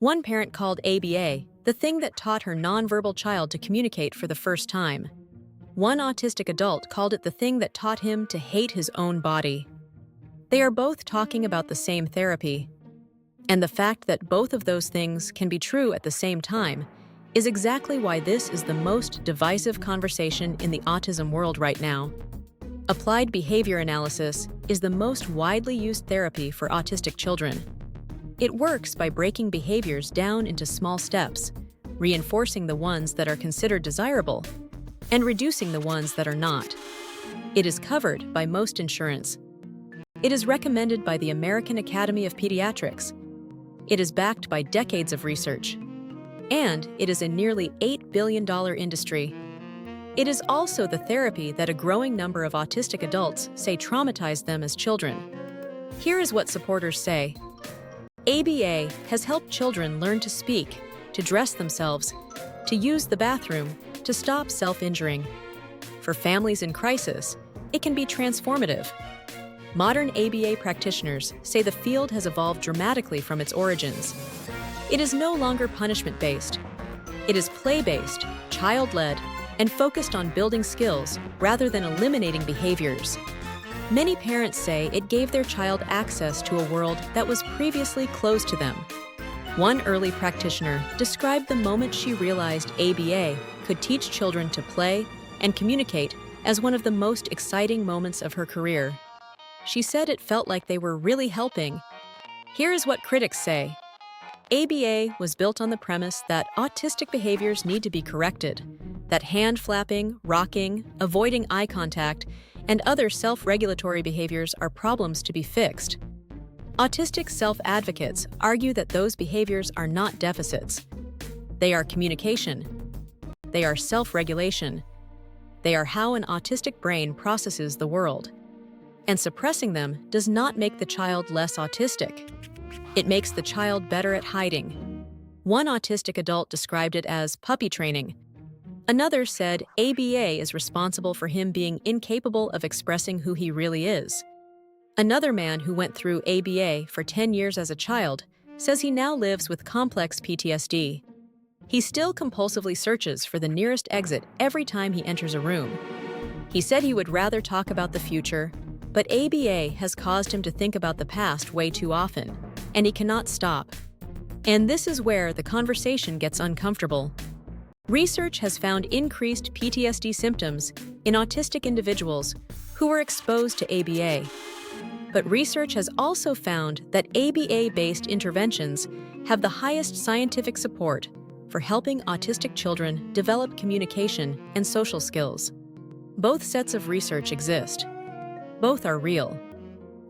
One parent called ABA the thing that taught her nonverbal child to communicate for the first time. One autistic adult called it the thing that taught him to hate his own body. They are both talking about the same therapy. And the fact that both of those things can be true at the same time is exactly why this is the most divisive conversation in the autism world right now. Applied behavior analysis is the most widely used therapy for autistic children. It works by breaking behaviors down into small steps, reinforcing the ones that are considered desirable, and reducing the ones that are not. It is covered by most insurance. It is recommended by the American Academy of Pediatrics. It is backed by decades of research. And it is a nearly $8 billion industry. It is also the therapy that a growing number of autistic adults say traumatized them as children. Here is what supporters say. ABA has helped children learn to speak, to dress themselves, to use the bathroom, to stop self-injuring. For families in crisis, it can be transformative. Modern ABA practitioners say the field has evolved dramatically from its origins. It is no longer punishment-based. It is play-based, child-led, and focused on building skills rather than eliminating behaviors. Many parents say it gave their child access to a world that was previously closed to them. One early practitioner described the moment she realized ABA could teach children to play and communicate as one of the most exciting moments of her career. She said it felt like they were really helping. Here is what critics say. ABA was built on the premise that autistic behaviors need to be corrected, that hand flapping, rocking, avoiding eye contact, and other self-regulatory behaviors are problems to be fixed. Autistic self-advocates argue that those behaviors are not deficits. They are communication. They are self-regulation. They are how an autistic brain processes the world. And suppressing them does not make the child less autistic. It makes the child better at hiding. One autistic adult described it as puppy training. Another said ABA is responsible for him being incapable of expressing who he really is. Another man who went through ABA for 10 years as a child says he now lives with complex PTSD. He still compulsively searches for the nearest exit every time he enters a room. He said he would rather talk about the future, but ABA has caused him to think about the past way too often, and he cannot stop. And this is where the conversation gets uncomfortable. Research has found increased PTSD symptoms in autistic individuals who were exposed to ABA. But research has also found that ABA-based interventions have the highest scientific support for helping autistic children develop communication and social skills. Both sets of research exist. Both are real.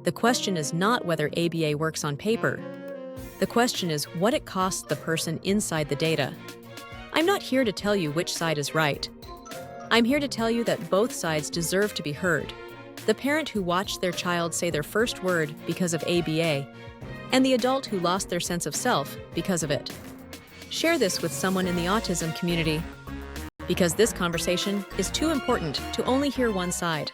The question is not whether ABA works on paper. The question is what it costs the person inside the data. I'm not here to tell you which side is right. I'm here to tell you that both sides deserve to be heard. The parent who watched their child say their first word because of ABA, and the adult who lost their sense of self because of it. Share this with someone in the autism community, because this conversation is too important to only hear one side.